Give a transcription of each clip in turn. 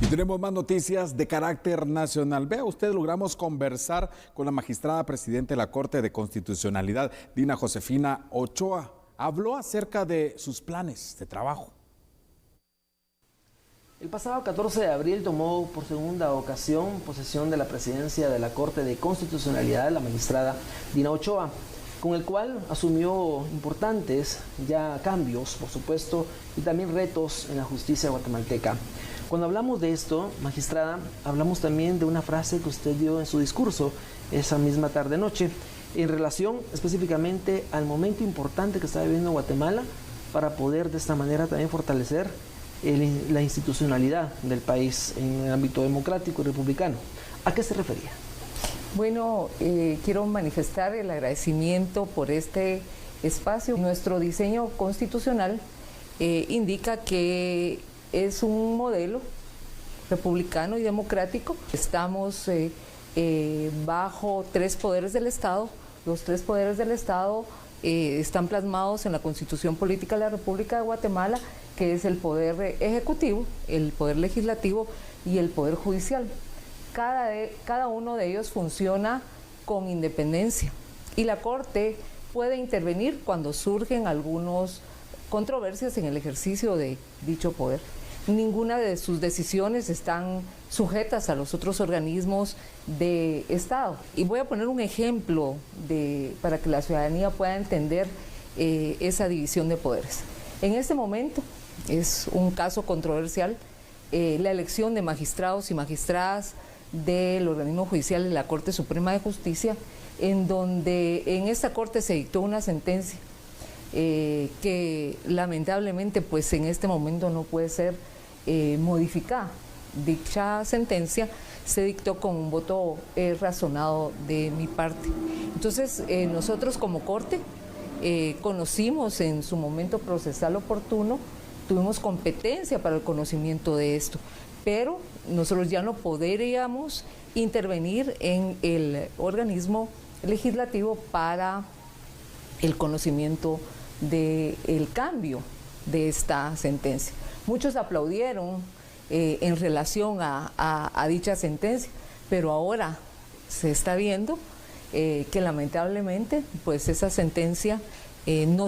Y tenemos más noticias de carácter nacional. Vea usted, logramos conversar con la magistrada presidenta de la Corte de Constitucionalidad, Dina Josefina Ochoa. Habló acerca de sus planes de trabajo. El pasado 14 de abril tomó por segunda ocasión posesión de la presidencia de la Corte de Constitucionalidad la magistrada Dina Ochoa, con el cual asumió importantes ya cambios, por supuesto, y también retos en la justicia guatemalteca. Cuando hablamos de esto, magistrada, hablamos también de una frase que usted dio en su discurso esa misma tarde-noche, en relación específicamente al momento importante que está viviendo Guatemala para poder de esta manera también fortalecer la institucionalidad del país en el ámbito democrático y republicano. ¿A qué se refería? Bueno, quiero manifestar el agradecimiento por este espacio. Nuestro diseño constitucional indica que es un modelo republicano y democrático. Estamos bajo tres poderes del Estado. Los tres poderes del Estado están plasmados en la Constitución Política de la República de Guatemala, que es el poder ejecutivo, el poder legislativo y el poder judicial. Cada uno de ellos funciona con independencia y la Corte puede intervenir cuando surgen algunas controversias en el ejercicio de dicho poder. Ninguna de sus decisiones están sujetas a los otros organismos de Estado. Y voy a poner un ejemplo para que la ciudadanía pueda entender esa división de poderes. En este momento es un caso controversial la elección de magistrados y magistradas del organismo judicial de la Corte Suprema de Justicia, en donde en esta Corte se dictó una sentencia que lamentablemente pues en este momento no puede ser modificada. Dicha sentencia se dictó con un voto razonado de mi parte. Entonces nosotros como Corte conocimos en su momento procesal oportuno, tuvimos competencia para el conocimiento de esto, pero nosotros ya no podríamos intervenir en el organismo legislativo para el conocimiento del cambio de esta sentencia. Muchos aplaudieron en relación a dicha sentencia, pero ahora se está viendo que lamentablemente pues esa sentencia no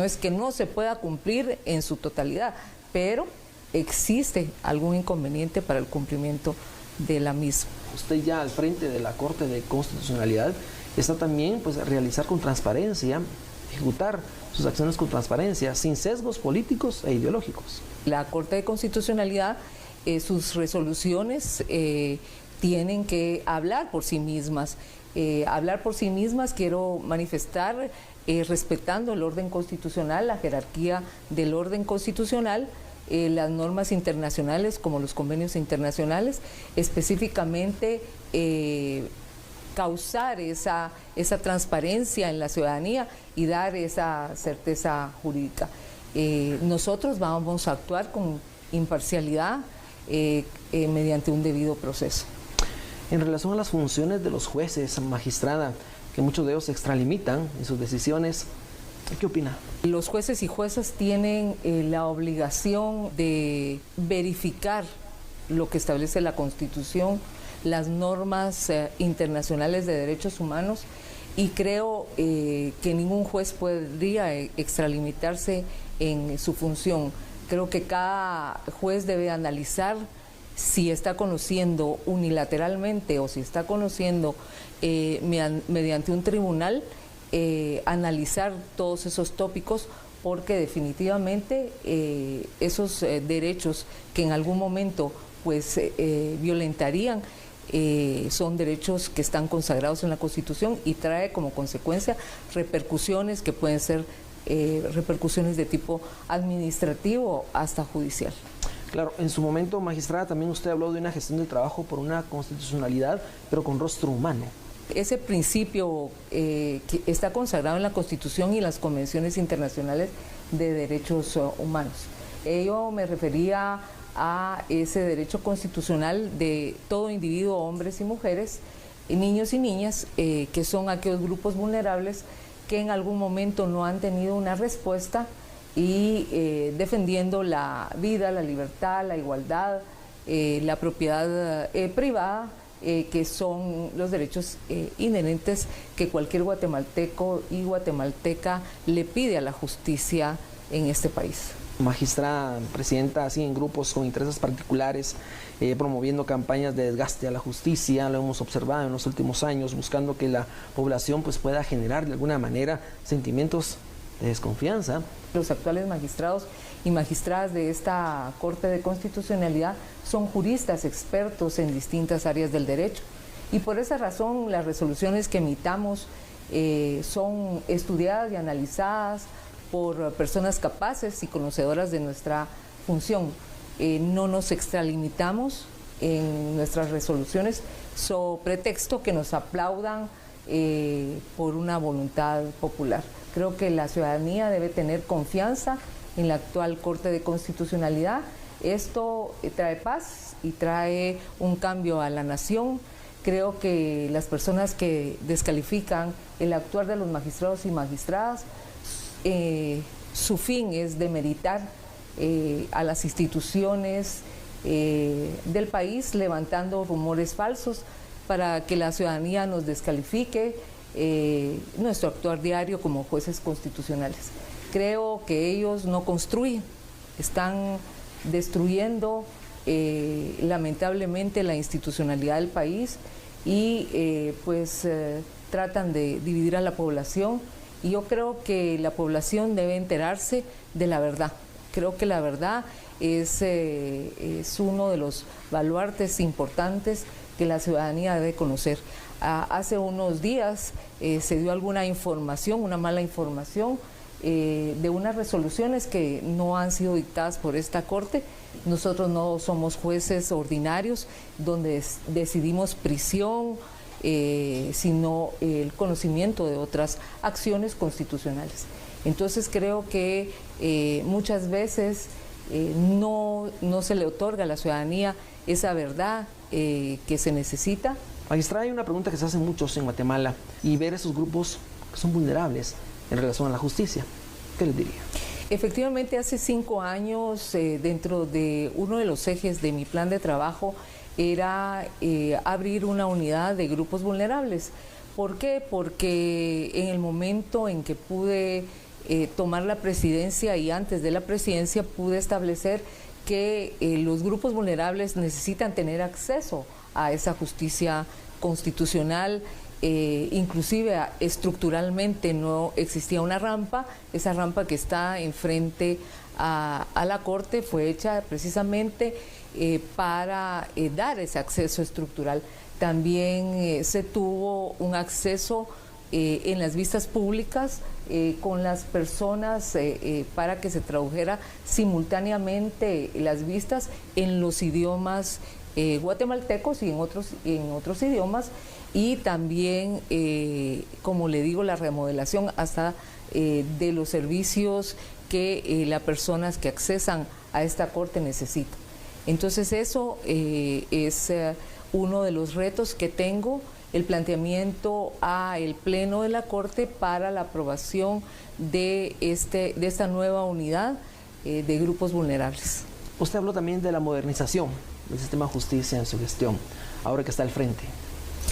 es que no se pueda cumplir en su totalidad, pero existe algún inconveniente para el cumplimiento de la misma. Usted ya al frente de la Corte de Constitucionalidad está también pues realizar con transparencia, ejecutar sus acciones con transparencia, sin sesgos políticos e ideológicos. La Corte de Constitucionalidad, sus resoluciones tienen que hablar por sí mismas. Hablar por sí mismas, quiero manifestar, respetando el orden constitucional, la jerarquía del orden constitucional, las normas internacionales como los convenios internacionales, específicamente causar esa transparencia en la ciudadanía y dar esa certeza jurídica. Nosotros vamos a actuar con imparcialidad mediante un debido proceso. En relación a las funciones de los jueces, magistrada, que muchos de ellos se extralimitan en sus decisiones, ¿qué opina? Los jueces y juezas tienen la obligación de verificar lo que establece la Constitución, las normas internacionales de derechos humanos, y creo que ningún juez podría extralimitarse en su función. Creo que cada juez debe analizar si está conociendo unilateralmente o si está conociendo mediante un tribunal, analizar todos esos tópicos, porque definitivamente esos derechos que en algún momento pues violentarían son derechos que están consagrados en la Constitución y trae como consecuencia repercusiones que pueden ser repercusiones de tipo administrativo hasta judicial. Claro, en su momento, magistrada, también usted habló de una gestión del trabajo por una constitucionalidad, pero con rostro humano. Ese principio que está consagrado en la Constitución y las convenciones internacionales de derechos humanos. Yo me refería a ese derecho constitucional de todo individuo, hombres y mujeres, niños y niñas, que son aquellos grupos vulnerables que en algún momento no han tenido una respuesta y defendiendo la vida, la libertad, la igualdad, la propiedad privada, que son los derechos inherentes que cualquier guatemalteco y guatemalteca le pide a la justicia en este país. Magistrada, presidenta, así en grupos con intereses particulares, promoviendo campañas de desgaste a la justicia, lo hemos observado en los últimos años, buscando que la población pues, pueda generar de alguna manera sentimientos de desconfianza. Los actuales magistrados y magistradas de esta Corte de Constitucionalidad son juristas expertos en distintas áreas del derecho y por esa razón las resoluciones que emitamos son estudiadas y analizadas por personas capaces y conocedoras de nuestra función. No nos extralimitamos en nuestras resoluciones sobre pretexto que nos aplaudan por una voluntad popular. Creo que la ciudadanía debe tener confianza en la actual Corte de Constitucionalidad. Esto trae paz y trae un cambio a la nación. Creo que las personas que descalifican el actuar de los magistrados y magistradas, su fin es demeritar a las instituciones del país, levantando rumores falsos para que la ciudadanía nos descalifique nuestro actuar diario como jueces constitucionales. Creo que ellos no construyen, están destruyendo lamentablemente la institucionalidad del país y tratan de dividir a la población. Y yo creo que la población debe enterarse de la verdad. Creo que la verdad es uno de los baluartes importantes que la ciudadanía debe conocer. Hace unos días se dio alguna información, una mala información, de unas resoluciones que no han sido dictadas por esta Corte. Nosotros no somos jueces ordinarios donde decidimos prisión, sino el conocimiento de otras acciones constitucionales. Entonces creo que muchas veces no se le otorga a la ciudadanía esa verdad que se necesita. Magistrada, hay una pregunta que se hace muchos en Guatemala y ver esos grupos que son vulnerables en relación a la justicia. ¿Qué les diría? Efectivamente, hace 5 años, dentro de uno de los ejes de mi plan de trabajo, era abrir una unidad de grupos vulnerables. ¿Por qué? Porque en el momento en que pude tomar la presidencia y antes de la presidencia pude establecer que los grupos vulnerables necesitan tener acceso a esa justicia constitucional. Inclusive estructuralmente no existía una rampa. Esa rampa que está enfrente a la Corte fue hecha precisamente para dar ese acceso estructural. También se tuvo un acceso en las vistas públicas con las personas para que se tradujera simultáneamente las vistas en los idiomas guatemaltecos y en otros idiomas, y también, como le digo, la remodelación hasta de los servicios que las personas que accesan a esta Corte necesitan. Entonces eso es uno de los retos que tengo, el planteamiento al Pleno de la Corte para la aprobación de esta nueva unidad de grupos vulnerables. Usted habló también de la modernización del sistema de justicia en su gestión, ahora que está al frente.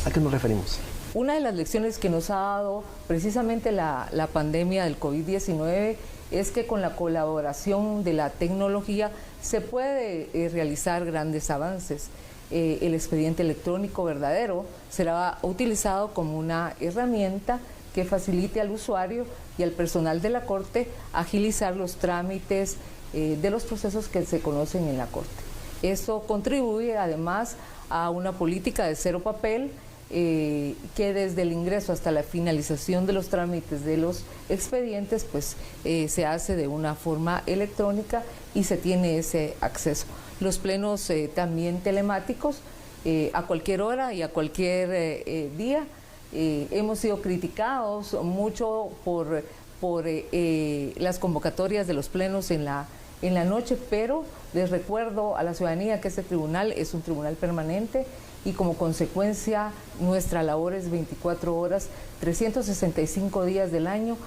¿A qué nos referimos? Una de las lecciones que nos ha dado precisamente la pandemia del COVID-19 es que con la colaboración de la tecnología se puede realizar grandes avances. El expediente electrónico verdadero será utilizado como una herramienta que facilite al usuario y al personal de la Corte agilizar los trámites de los procesos que se conocen en la Corte. Esto contribuye además a una política de cero papel, que desde el ingreso hasta la finalización de los trámites de los expedientes se hace de una forma electrónica y se tiene ese acceso. Los plenos también telemáticos a cualquier hora y a cualquier día. Hemos sido criticados mucho por las convocatorias de los plenos en la noche, pero les recuerdo a la ciudadanía que este tribunal es un tribunal permanente y como consecuencia nuestra labor es 24 horas, 365 días del año.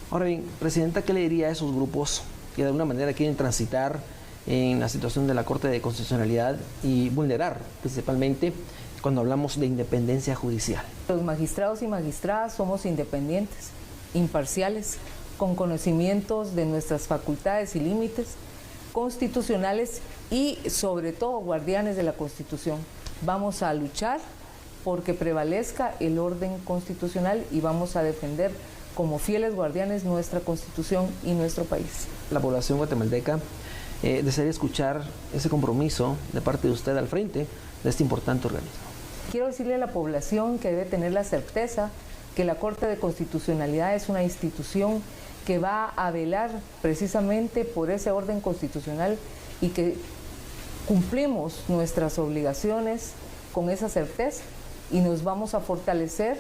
Ahora bien, Presidenta, ¿qué le diría a esos grupos que de alguna manera quieren transitar en la situación de la Corte de Constitucionalidad y vulnerar, principalmente cuando hablamos de independencia judicial. Los magistrados y magistradas somos independientes, imparciales, con conocimientos de nuestras facultades y límites constitucionales y sobre todo guardianes de la Constitución. Vamos a luchar porque prevalezca el orden constitucional y vamos a defender como fieles guardianes nuestra Constitución y nuestro país. La población guatemalteca desearía escuchar ese compromiso de parte de usted al frente de este importante organismo. Quiero decirle a la población que debe tener la certeza que la Corte de Constitucionalidad es una institución que va a velar precisamente por ese orden constitucional y que cumplimos nuestras obligaciones con esa certeza y nos vamos a fortalecer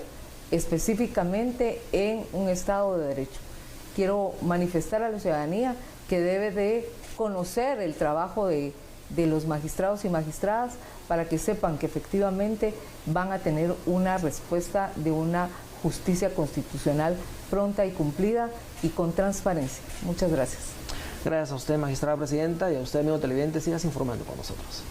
específicamente en un Estado de Derecho. Quiero manifestar a la ciudadanía que debe de conocer el trabajo de los magistrados y magistradas para que sepan que efectivamente van a tener una respuesta de una justicia constitucional pronta y cumplida y con transparencia. Muchas gracias. Gracias a usted, magistrada presidenta, y a usted, amigo televidente, sigas informando con nosotros.